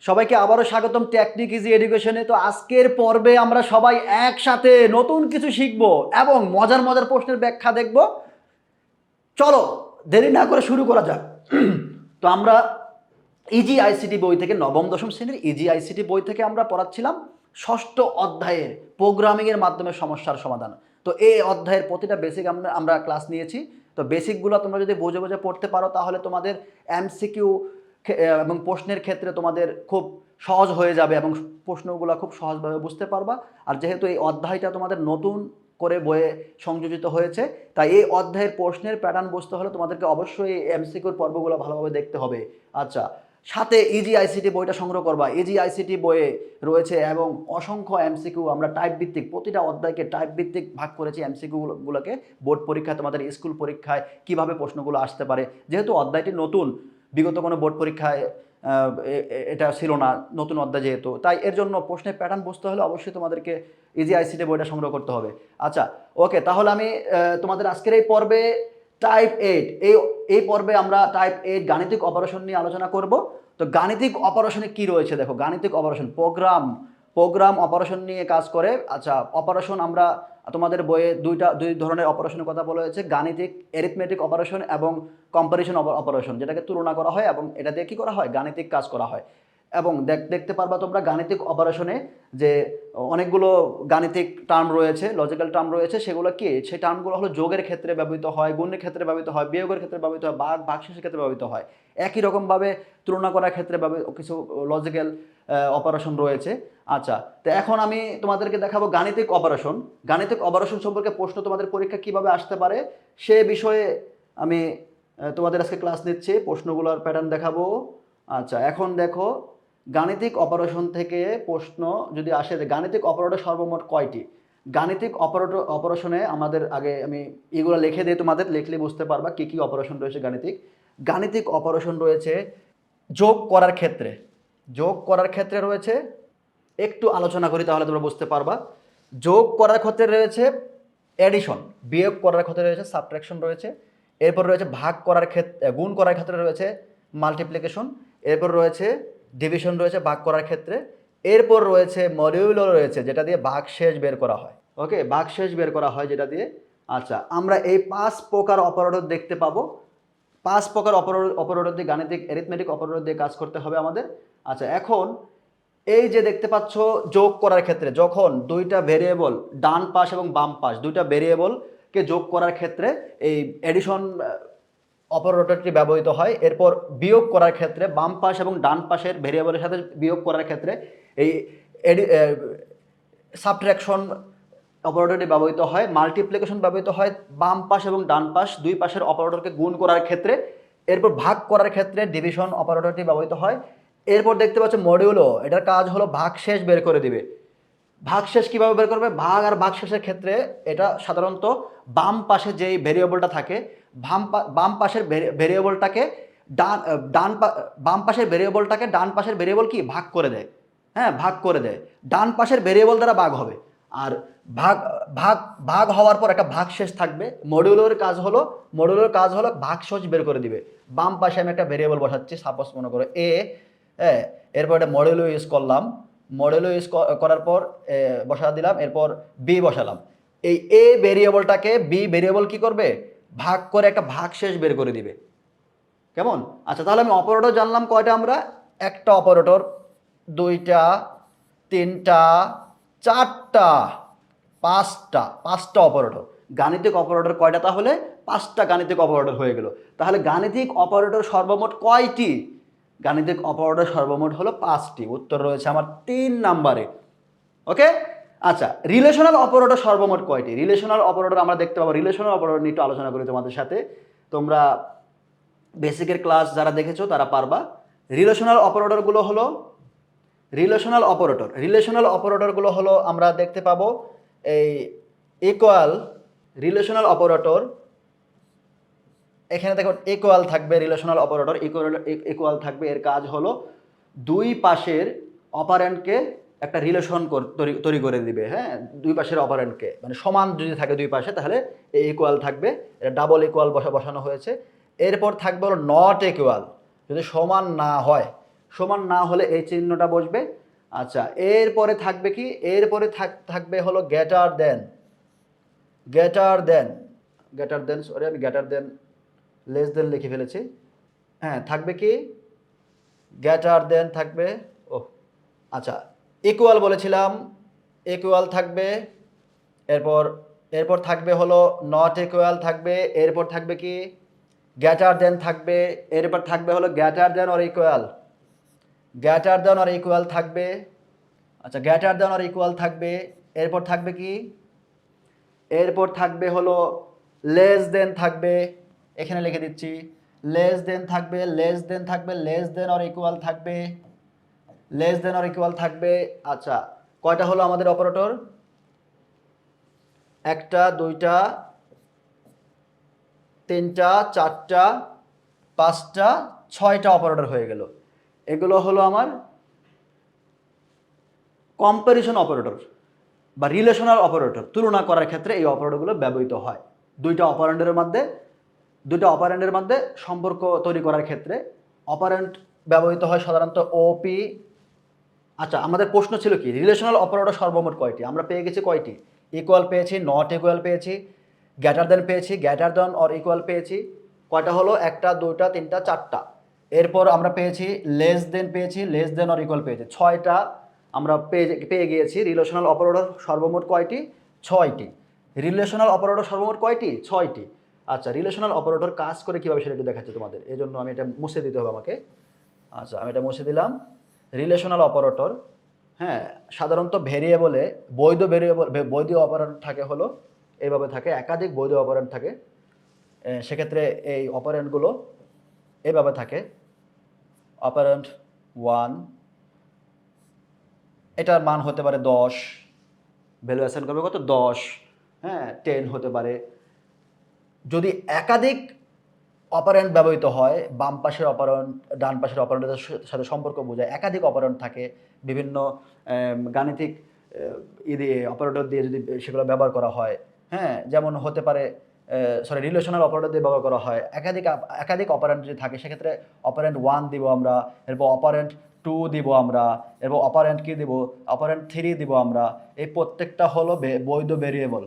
সবাইকে আবারও স্বাগতম টেকনিক ইজি এডুকেশনে। তো আজকের পর্বে আমরা সবাই একসাথে নতুন কিছু শিখব এবং মজার মজার প্রশ্নের ব্যাখ্যা দেখব। চলো দেরি না করে শুরু করা যাক। তো আমরা ইজি আইসিটি বই থেকে নবম দশম শ্রেণীর ইজি আইসিটি বই থেকে আমরা পড়াচ্ছিলাম ষষ্ঠ অধ্যায়ের প্রোগ্রামিংয়ের মাধ্যমে সমস্যার সমাধান। তো এই অধ্যায়ের প্রতিটা বেসিক আমরা ক্লাস নিয়েছি। তো বেসিকগুলো তোমরা যদি বুঝে বুঝে পড়তে পারো তাহলে তোমাদের এমসিকিউ এবং প্রশ্নের ক্ষেত্রে তোমাদের খুব সহজ হয়ে যাবে এবং প্রশ্নগুলো খুব সহজভাবে বুঝতে পারবা। আর যেহেতু এই অধ্যায়টা তোমাদের নতুন করে বইয়ে সংযোজিত হয়েছে, তাই এই অধ্যায়ের প্রশ্নের প্যাটার্ন বুঝতে হলে তোমাদেরকে অবশ্যই এই এমসিকিউর পর্বগুলো ভালোভাবে দেখতে হবে। আচ্ছা, সাথে ইজি আইসিটি বইটা সংগ্রহ করবা। ইজি আইসিটি বইয়ে রয়েছে এবং অসংখ্য এমসিকিউ আমরা টাইপ ভিত্তিক, প্রতিটা অধ্যায়কে টাইপ ভিত্তিক ভাগ করেছি। এমসিকিউগুলোকে বোর্ড পরীক্ষায়, তোমাদের স্কুল পরীক্ষায় কিভাবে প্রশ্নগুলো আসতে পারে, যেহেতু অধ্যায়টি নতুন, বিগত কোনো বোর্ড পরীক্ষায় এটা ছিল না, নতুন অধ্যায় যেহেতু, তাই এর জন্য প্রশ্নের প্যাটার্ন বুঝতে হলে অবশ্যই তোমাদেরকে ইজি আইসিটি বইটা সংগ্রহ করতে হবে। আচ্ছা, ওকে, তাহলে আমি তোমাদের আজকের এই পর্বে টাইপ 8 এই পর্বে আমরা টাইপ 8 গাণিতিক অপারেশন নিয়ে আলোচনা করব। তো গাণিতিক অপারেশনে কি রয়েছে দেখো, গাণিতিক অপারেশন প্রোগ্রাম অপারেশন নিয়ে কাজ করে। আচ্ছা, অপারেশন আমরা তোমাদের বইয়ে দুই ধরনের অপারেশনের কথা বলা হয়েছে, গাণিতিক অ্যারিথমেটিক অপারেশন এবং কম্পারিশন অপারেশন, যেটাকে তুলনা করা হয় এবং এটা দিয়ে কী করা হয়, গাণিতিক কাজ করা হয়। এবং দেখতে পারবা তোমরা গাণিতিক অপারেশনে যে অনেকগুলো গাণিতিক টার্ম রয়েছে, লজিক্যাল টার্ম রয়েছে, সেগুলো কি, সেই টার্মগুলো হলো যোগের ক্ষেত্রে ব্যবহৃত হয়, গুণের ক্ষেত্রে ব্যবহৃত হয়, বিয়োগের ক্ষেত্রে ব্যবহৃত হয়, ভাগশেষের ক্ষেত্রে ব্যবহৃত হয়। একই রকমভাবে তুলনা করার ক্ষেত্রে কিছু লজিক্যাল অপারেশন রয়েছে। আচ্ছা, তো এখন আমি তোমাদেরকে দেখাবো গাণিতিক অপারেশন। গাণিতিক অপারেশন সম্পর্কে প্রশ্ন তোমাদের পরীক্ষা কিভাবে আসতে পারে সে বিষয়ে আমি তোমাদের আজকে ক্লাস নিচ্ছি, প্রশ্নগুলোর প্যাটার্ন দেখাবো। আচ্ছা, এখন দেখো গাণিতিক অপারেশন থেকে প্রশ্ন যদি আসে, গাণিতিক অপারেটর সর্বমোট কয়টি। গাণিতিক অপারেশনে আমাদের আগে আমি এগুলো লিখে দিই, তোমাদের লিখলে বুঝতে পারবা কি কি অপারেশন রয়েছে। গাণিতিক অপারেশন রয়েছে যোগ করার ক্ষেত্রে রয়েছে, একটু আলোচনা করি তাহলে তোমরা বুঝতে পারবা। যোগ করার ক্ষেত্রে রয়েছে এডিশন, বিয়োগ করার ক্ষেত্রে রয়েছে সাবট্রাকশন রয়েছে, এরপর রয়েছে ভাগ করার ক্ষেত্রে, গুণ করার ক্ষেত্রে রয়েছে মাল্টিপ্লিকেশন, এরপর রয়েছে ডিভিশন রয়েছে ভাগ করার ক্ষেত্রে, এরপর রয়েছে মডিউলো রয়েছে যেটা দিয়ে ভাগশেষ বের করা হয়। ওকে, ভাগশেষ বের করা হয় যেটা দিয়ে। আচ্ছা, আমরা এই 5 প্রকার অপারেটর দেখতে পাবো। 5 প্রকার অপারেটর দিয়ে, গাণিতিক অ্যারিথমেটিক অপারেটর দিয়ে কাজ করতে হবে আমাদের। আচ্ছা, এখন এই যে দেখতে পাচ্ছ যোগ করার ক্ষেত্রে, যখন দুইটা ভেরিয়েবল, ডান পাশ এবং বাম পাশ, দুইটা ভেরিয়েবলকে যোগ করার ক্ষেত্রে এই এডিশন অপারেটরটি ব্যবহৃত হয়। এরপর বিয়োগ করার ক্ষেত্রে বাম পাশ এবং ডান পাশের ভেরিয়েবলের সাথে বিয়োগ করার ক্ষেত্রে এই সাবট্রাকশন অপারেটরটি ব্যবহৃত হয়। মাল্টিপ্লিকেশন ব্যবহৃত হয় বাম পাশ এবং ডান পাশ দুই পাশের অপারেটরকে গুণ করার ক্ষেত্রে। এরপর ভাগ করার ক্ষেত্রে ডিভিশন অপারেটরটি ব্যবহৃত হয়। এরপর দেখতে পাচ্ছ মডিউলো, এটার কাজ হলো ভাগশেষ বের করে দিবে। ভাগশেষ কীভাবে বের করবে, ভাগ আর ভাগশেষের ক্ষেত্রে এটা সাধারণত বাম পাশে যেই ভেরিয়েবলটা থাকে, বাম পাশের ভেরিয়েবলটাকে বাম পাশের ভেরিয়েবলটাকে ডান পাশের ভেরিয়েবল কি ভাগ করে দেয়। হ্যাঁ, ভাগ করে দেয়, ডান পাশের ভেরিয়েবল দ্বারা ভাগ হবে। আর ভাগ ভাগ ভাগ হওয়ার পর একটা ভাগশেষ থাকবে। মডিউলোর কাজ হলো ভাগশেষ বের করে দিবে। বাম পাশে আমি একটা ভেরিয়েবল বসাচ্ছি, সাপোজ মনে করো এ, হ্যাঁ, এরপর একটা মডিউলো ইউজ করলাম, মডেলও ইউজ করার পর বসা দিলাম, এরপর বি বসালাম। এই এ ভেরিয়েবলটাকে বি ভেরিয়েবল কি করবে, ভাগ করে একটা ভাগশেষ বের করে দিবে। কেমন? আচ্ছা, তাহলে আমি অপারেটর জানলাম কয়টা, আমরা একটা অপারেটর, দুইটা, তিনটা, চারটা, পাঁচটা অপারেটর। গাণিতিক অপারেটর কয়টা, তাহলে 5টা গাণিতিক অপারেটর হয়ে গেল। তাহলে গাণিতিক অপারেটর সর্বমোট কয়টি? গাণিতিক অপারেটর সর্বমোট হলো 5টি। উত্তর রয়েছে আমার 3 নাম্বারে। ওকে, আচ্ছা, রিলেশনাল অপারেটর সর্বমোট কয়টি? রিলেশনাল অপারেটর আমরা দেখতে পাবো। রিলেশনাল অপারেটর নিয়ে একটু আলোচনা করি তোমাদের সাথে। তোমরা বেসিকের ক্লাস যারা দেখেছো তারা পারবা। রিলেশনাল অপারেটরগুলো হলো আমরা দেখতে পাবো এই ইকুয়াল রিলেশনাল অপারেটর। এখানে দেখো ইকুয়াল থাকবে, রিলেশনাল অপারেটর ইকুয়াল থাকবে। এর কাজ হলো দুই পাশের অপারেন্টকে একটা রিলেশন তৈরি করে দিবে। হ্যাঁ, দুই পাশের অপারেন্টকে, মানে সমান যদি থাকে দুই পাশে তাহলে এই ইকুয়াল থাকবে। এটা ডাবল ইকুয়াল বসানো হয়েছে। এরপর থাকবে হলো নট ইকুয়াল, যদি সমান না হয় সমান না হলে এই চিহ্নটা বসবে। আচ্ছা, এরপরে থাকবে কি, এরপরে থাকবে হলো greater than, greater than, greater than, sorry আমি গ্রেটার দেন লেস দেন লিখে ফেলেছি। হ্যাঁ, থাকবে কি, গ্রেটার দেন থাকবে, ও আচ্ছা, ইকুয়াল বলেছিলাম, ইকুয়াল থাকবে। এরপর এরপর থাকবে হলো নট ইকুয়াল থাকবে। এরপর থাকবে কি, গ্রেটার দেন থাকবে। এরপর থাকবে হলো greater than or equal, greater than or equal থাকবে। আচ্ছা, গ্রেটার দেন অর ইকুয়াল থাকবে। এরপর থাকবে কি, এরপর থাকবে হলো লেস দেন থাকবে। এখানে লিখে দিচ্ছি, লেস দেন থাকবে, লেস দেন থাকবে, লেস দেন অর ইকুয়াল থাকবে, লেস দেন অর ইকুয়াল থাকবে। আচ্ছা, কয়টা হলো আমাদের অপারেটর, একটা, দুইটা, তিনটা, চারটা, পাঁচটা, ছয়টা অপারেটর হয়ে গেল। এগুলো হলো আমার কম্প্যারিজন অপারেটর বা রিলেশনাল অপারেটর, তুলনা করার ক্ষেত্রে এই অপারেটরগুলো ব্যবহৃত হয়। দুইটা অপারেন্ডের মধ্যে সম্পর্ক তৈরি করার ক্ষেত্রে অপারেন্ট ব্যবহৃত হয় সাধারণত ওপি। আচ্ছা, আমাদের প্রশ্ন ছিল কি, রিলেশনাল অপারেটর সর্বমোট কয়টি, আমরা পেয়ে গেছি কয়টি, ইকুয়াল পেয়েছি, নট ইকুয়াল পেয়েছি, গ্রেটার দেন পেয়েছি, গ্রেটার দেন অর ইকুয়াল পেয়েছি। কয়টা হলো, একটা, দুইটা, তিনটা, চারটা। এরপর আমরা পেয়েছি লেস দেন, পেয়েছি লেস দেন অর ইকুয়াল পেয়েছি, ছয়টা আমরা পেয়ে গিয়েছি। রিলেশনাল অপারেটর সর্বমোট কয়টি, ছয়টি। রিলেশনাল অপারেটর সর্বমোট কয়টি, ছয়টি। আচ্ছা, রিলেশনাল অপারেটর কাজ করে কীভাবে সেটা একটু দেখাচ্ছি তোমাদের, এই জন্য আমি এটা মুছে দিতে হবে আমাকে। আচ্ছা, আমি এটা মুছে দিলাম। রিলেশনাল অপারেটর, হ্যাঁ, সাধারণত ভেরিয়েবলে বৈধ অপারেন্ট থাকে হলো এইভাবে থাকে, একাধিক বৈধ অপারেন্ট থাকে। সেক্ষেত্রে এই অপারেন্টগুলো এইভাবে থাকে, অপারেন্ট 1, এটার মান হতে পারে 10, ভ্যালু অ্যাসাইন করবে কত, 10, হ্যাঁ, 10 হতে পারে। যদি একাধিক অপারেন্ট ব্যবহৃত হয়, বাম পাশের অপারেন্ট ডান পাশের অপারেন্টের সাথে সম্পর্ক বোঝায়, একাধিক অপারেন্ট থাকে, বিভিন্ন গাণিতিক দিয়ে অপারেটর দিয়ে যদি সেগুলো ব্যবহার করা হয়, হ্যাঁ, যেমন হতে পারে রিলেশনাল অপারেটর দিয়ে ব্যবহার করা হয়, একাধিক অপারেন্ট যদি থাকে, সেক্ষেত্রে অপারেন্ট 1 দিব আমরা, এরপর অপারেন্ট 2 দিব আমরা, এরপর অপারেন্ট কি দিব, অপারেন্ট 3 দিব আমরা। এই প্রত্যেকটা হলো বৈধ ভেরিয়েবল,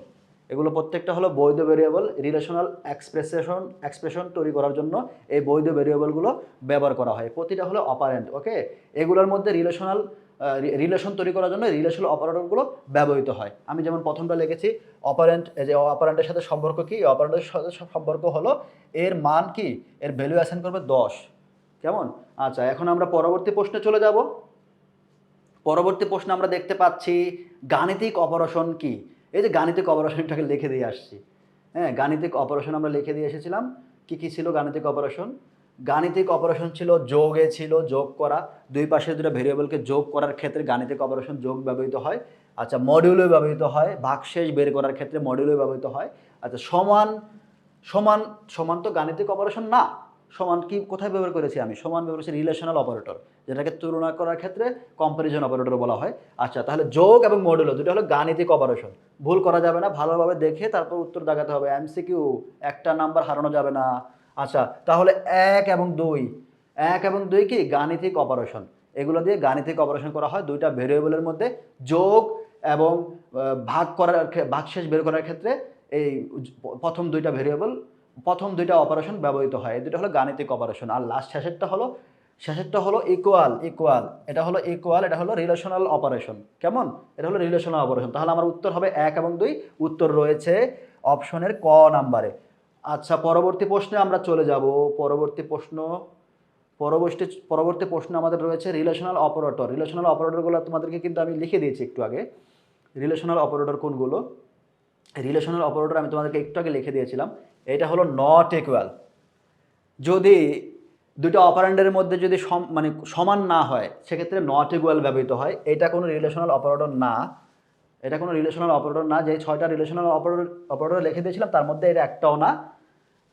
এগুলো প্রত্যেকটা হলো বৈধ ভেরিয়েবল। রিলেশনাল এক্সপ্রেশন তৈরি করার জন্য এই বৈধ ভেরিয়েবলগুলো ব্যবহার করা হয়, প্রতিটা হলো অপারেন্ট। ওকে, এগুলোর মধ্যে রিলেশন তৈরি করার জন্য রিলেশনাল অপারেটরগুলো ব্যবহৃত হয়। আমি যেমন প্রথমটা লিখেছি অপারেন্ট, এই যে অপারেন্টের সাথে সম্পর্ক কি, অপারেন্টের সাথে সম্পর্ক হলো এর মান কি, এর ভ্যালু অ্যাসাইন করবে 10, কেমন। আচ্ছা, এখন আমরা পরবর্তী প্রশ্নে চলে যাব। পরবর্তী প্রশ্নে আমরা দেখতে পাচ্ছি গাণিতিক অপারেশন কি। এই যে গাণিতিক অপারেশনটাকে লিখে দিয়ে আসছি, হ্যাঁ, গাণিতিক অপারেশন আমরা লিখে দিয়ে এসেছিলাম। কি কি ছিল গাণিতিক অপারেশন, গাণিতিক অপারেশন ছিল যোগে, ছিল যোগ করা, দুই পাশের দুটো ভেরিয়েবলকে যোগ করার ক্ষেত্রে গাণিতিক অপারেশন যোগ ব্যবহৃত হয়। আচ্ছা, মডিউলে ব্যবহৃত হয়, ভাগশেষ বের করার ক্ষেত্রে মডিউলে ব্যবহৃত হয়। আচ্ছা, সমান সমান সমান তো গাণিতিক অপারেশন না, সমান কি কোথায় ব্যবহার করেছি আমি, সমান ব্যবহার করেছি রিলেশনাল অপারেটর, যেটাকে তুলনা করার ক্ষেত্রে কম্প্যারিজন অপারেটর বলা হয়। আচ্ছা, তাহলে যোগ এবং মডুলো দুটো হলো গাণিতিক অপারেশন, ভুল করা যাবে না, ভালোভাবে দেখে তারপর উত্তর দাগাতে হবে, এমসিকিউ, একটা নাম্বার হারানো যাবে না। আচ্ছা, তাহলে 1 এবং 2 কি গাণিতিক অপারেশন, এগুলো দিয়ে গাণিতিক অপারেশন করা হয় দুইটা ভেরিয়েবলের মধ্যে। যোগ এবং ভাগশেষ বের করার ক্ষেত্রে এই প্রথম দুইটা অপারেশন ব্যবহৃত হয়, এই দুটো হলো গাণিতিক অপারেশন। আর শেষেরটা হলো ইকুয়াল, এটা হলো ইকুয়াল, এটা হলো রিলেশনাল অপারেশন, কেমন, এটা হলো রিলেশনাল অপারেশন। তাহলে আমার উত্তর হবে 1 এবং 2, উত্তর রয়েছে অপশনের ক নাম্বারে। আচ্ছা, পরবর্তী প্রশ্নে আমরা চলে যাব। পরবর্তী প্রশ্ন আমাদের রয়েছে রিলেশনাল অপারেটরগুলো তোমাদেরকে কিন্তু আমি লিখে দিয়েছি একটু আগে। রিলেশনাল অপারেটর কোনগুলো, রিলেশনাল অপারেটর আমি তোমাদেরকে একটু আগে লিখে দিয়েছিলাম। এটা হলো নট ইকুয়াল, যদি দুটো অপারেন্ডের মধ্যে যদি সমান না হয়, সেক্ষেত্রে নট ইকুয়াল ব্যবহৃত হয়। এটা কোনো রিলেশনাল অপারেটর না, যে 6টা রিলেশনাল অপারেটর লিখে দিয়েছিলাম তার মধ্যে এটা একটাও না।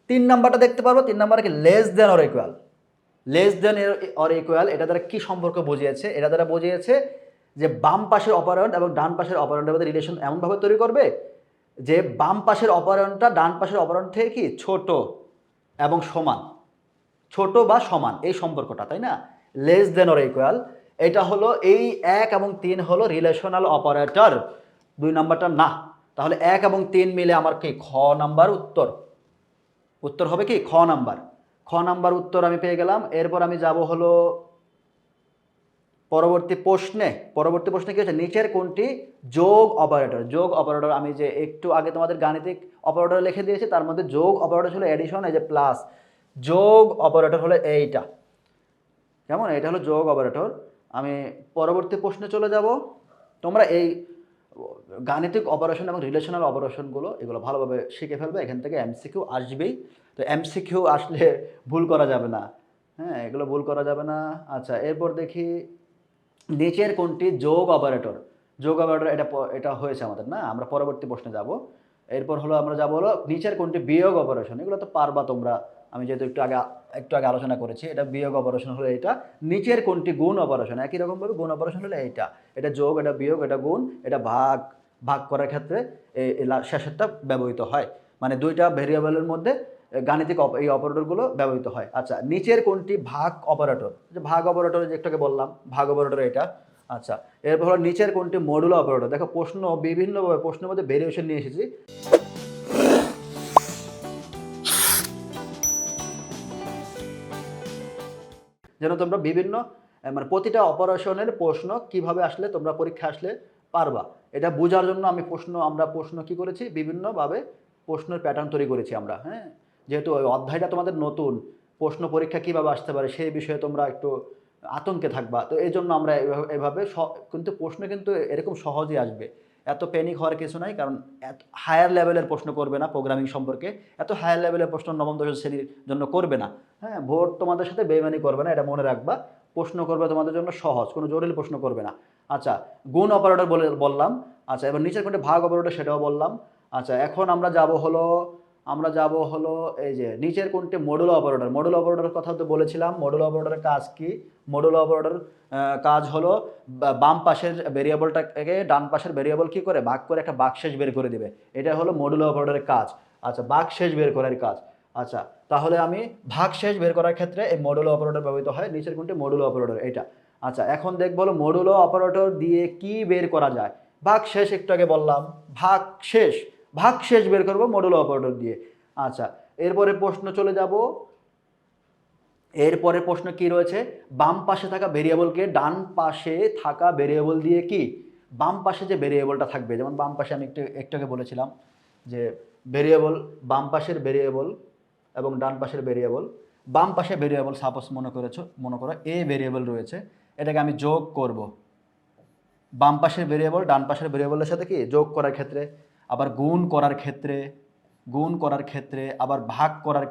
3 নাম্বারটা দেখতে পারবো, 3 নাম্বারে কি, লেস দেন অর ইকুয়াল, এটা দ্বারা কি সম্পর্ক বুঝিয়েছে, এটা দ্বারা বুঝিয়েছে যে বাম পাশের অপারেন্ট এবং ডান পাশের অপারেন্টের মধ্যে রিলেশন এমনভাবে তৈরি করবে যে বাম পাশের অপারেন্টটা ডান পাশের অপারেন্ট থেকে কি ছোট এবং সমান, ছোট বা সমান, এই সম্পর্কটা, তাই না, লেস দেন অর ইকুয়াল, এটা হলো এই 1 এবং 3 হলো রিলেশনাল অপারেটর, 2 নাম্বারটা না। তাহলে 1 এবং 3 মিলে আমার কি খ নাম্বার উত্তর, উত্তর হবে কি খ নাম্বার। খ নাম্বার উত্তর আমি পেয়ে গেলাম। এরপর আমি যাব হলো পরবর্তী প্রশ্নে। পরবর্তী প্রশ্নে কি হচ্ছে, নিচের কোনটি যোগ অপারেটর। যোগ অপারেটর আমি যে একটু আগে তোমাদের গাণিতিক অপারেটর লিখে দিয়েছি, তার মধ্যে যোগ অপারেটর হলো এডিশন, এই যে প্লাস, যোগ অপারেটর হলো এইটা, কেমন, এটা হলো যোগ অপারেটর। আমি পরবর্তী প্রশ্নে চলে যাব। তোমরা এই গাণিতিক অপারেশন এবং রিলেশনাল অপারেশনগুলো এগুলো ভালোভাবে শিখে ফেলবে, এখান থেকে এমসিকিউ আসবেই। তো এমসিকিউ আসলে ভুল করা যাবে না, হ্যাঁ, এগুলো ভুল করা যাবে না। আচ্ছা, এরপর দেখি নিচের কোনটি যোগ অপারেটর। যোগ অপারেটর এটা এটা হয়েছে আমাদের না, আমরা পরবর্তী প্রশ্নে যাব। এরপর হলো আমরা যাব হলো নিচের কোনটি বিয়োগ অপারেশন, এগুলো তো পারবা তোমরা, আমি যেহেতু একটু আগে আলোচনা করেছি। এটা বিয়োগ অপারেশন হলো এটা। নিচের কোনটি গুণ অপারেশন, একই রকমভাবে গুণ অপারেশন হলো এইটা, এটা যোগ, এটা বিয়োগ, এটা গুণ, এটা ভাগ, ভাগ করার ক্ষেত্রে এই শেষেরটা ব্যবহৃত হয়, মানে দুইটা ভেরিয়েবলের মধ্যে গাণিতিক এই অপারেটরগুলো ব্যবহৃত হয়। আচ্ছা, নিচের কোনটি ভাগ অপারেটর, যে ভাগ অপারেটর যে একটাকে বললাম, ভাগ অপারেটর এটা। আচ্ছা, এরপর হলো নিচের কোনটি মডুলো অপারেটর। দেখো প্রশ্ন বিভিন্নভাবে প্রশ্নের মধ্যে ভেরিয়েশন নিয়ে এসেছি, যেন তোমরা বিভিন্ন মানে প্রতিটা অপারেশনের প্রশ্ন কিভাবে আসলে তোমরা পরীক্ষা আসলে পারবা, এটা বোঝার জন্য আমরা প্রশ্ন কি করেছি, বিভিন্নভাবে প্রশ্নের প্যাটার্ন তৈরি করেছি আমরা। হ্যাঁ, যেহেতু ওই অধ্যায়টা তোমাদের নতুন, প্রশ্ন পরীক্ষা কিভাবে আসতে পারে সেই বিষয়ে তোমরা একটু আতঙ্কে থাকবা, তো এই জন্য আমরা এভাবে কিন্তু প্রশ্ন কিন্তু এরকম সহজেই আসবে, এত প্যানিক হওয়ার কিছু নাই। কারণ এত হায়ার লেভেলের প্রশ্ন করবে না প্রোগ্রামিং সম্পর্কে, এত হায়ার লেভেলের প্রশ্ন নবম দশম শ্রেণীর জন্য করবে না। হ্যাঁ, ভোট তোমাদের সাথে বেইমানি করবে না, এটা মনে রাখবা। প্রশ্ন করবে তোমাদের জন্য সহজ, কোনো জটিল প্রশ্ন করবে না। আচ্ছা, গুণ অপারেটর বললাম। আচ্ছা, এবার নিচের কোনটি ভাগ অপারেটর সেটাও বললাম। আচ্ছা, এখন আমরা যাব হলো এই যে নিচের কোনটি মডুলো অপারেটর। মডুলো অপারেটরের কথা তো বলেছিলাম। মডুলো অপারেটরের কাজ কি, মডুলো অপারেটর কাজ হলো বাম পাশের ভেরিয়েবলটাকে ডান পাশের ভেরিয়েবল কি করে ভাগ করে একটা ভাগশেষ বের করে দিবে, এটা হলো মডুলো অপারেটরের কাজ। আচ্ছা, ভাগশেষ বের করার কাজ। আচ্ছা, তাহলে আমি ভাগশেষ বের করার ক্ষেত্রে এই মডুলো অপারেটর ব্যবহৃত হয়। নিচের কোনটি মডুলো অপারেটর, এটা। আচ্ছা, এখন দেখবো হলো মডুলো অপারেটর দিয়ে কি বের করা যায়। ভাগশেষ একটু আগে বললাম, ভাগশেষ, ভাগশেষ বের করবো মডুলো অপারেটর দিয়ে। আচ্ছা, এরপরে প্রশ্ন চলে যাব। এরপরে প্রশ্ন কি রয়েছে, বাম পাশে থাকা ভেরিয়েবলকে ডান পাশে থাকা ভেরিয়েবল দিয়ে কি, বাম পাশে যে ভেরিয়েবলটা থাকবে, যেমন বাম পাশে আমি একটু আগে বলেছিলাম যে ভেরিয়েবল, বাম পাশের ভেরিয়েবল এবং ডান পাশের ভেরিয়েবল। বাম পাশে ভেরিয়েবল সাপোজ মনে করো এ ভেরিয়েবল রয়েছে, এটাকে আমি যোগ করব বাম পাশের ভেরিয়েবল ডান পাশের ভেরিয়েবলের সাথে কি যোগ করার ক্ষেত্রে, আবার গুণ করার ক্ষেত্রে, আবার ভাগ করার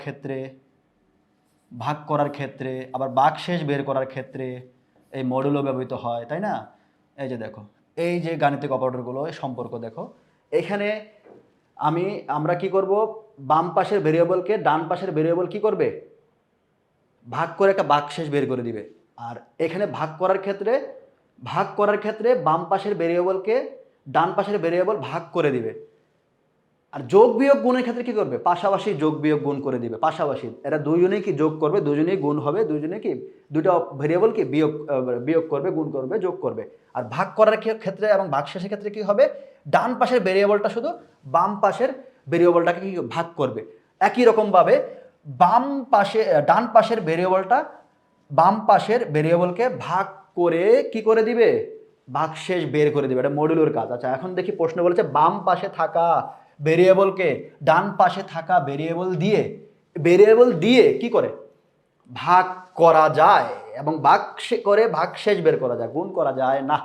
ক্ষেত্রে, আবার ভাগশেষ বের করার ক্ষেত্রে এই মডুলো ব্যবহৃত হয়, তাই না? এই যে দেখো, এই যে গাণিতিক অপারেটরগুলো সম্পর্ক দেখো, এখানে আমরা কি করব, বাম পাশের ভেরিয়েবলকে ডান পাশের ভেরিয়েবল কি করবে, ভাগ করে একটা ভাগশেষ বের করে দিবে। আর এখানে ভাগ করার ক্ষেত্রে বাম পাশের ভেরিয়েবলকে ডান পাশের ভেরিয়েবল ভাগ করে দিবে। আর যোগ বিয়োগ গুণের ক্ষেত্রে কি করবে, পাশাপাশি যোগ বিয়োগ গুণ করে দিবে, পাশাপাশি এরা দুইজনেই কি যোগ করবে, দুজনেই গুণ হবে, দুজনে কি দুইটা ভেরিয়েবল কি বিয়োগ করবে, গুণ করবে, যোগ করবে। আর ভাগ করার ক্ষেত্রে এবং ভাগশেষের ক্ষেত্রে কি হবে, ডান পাশের ভেরিয়েবলটা শুধু বাম পাশের ভেরিয়েবলটাকে কি ভাগ করবে। একই রকমভাবে ডান পাশের ভেরিয়েবলটা বাম পাশের ভেরিয়েবলকে ভাগ করে কি করে দিবে, ভাগশেষ বের করে দিবে, এটা মডুলোর কাজ। আচ্ছা, এখন দেখি প্রশ্ন বলেছে বাম পাশে থাকা ভেরিয়েবলকে ডান পাশে থাকা ভেরিয়েবল দিয়ে কি করে ভাগ করা যায় এবং ভাগশেষ বের করা যায়, গুণ করা যায় না।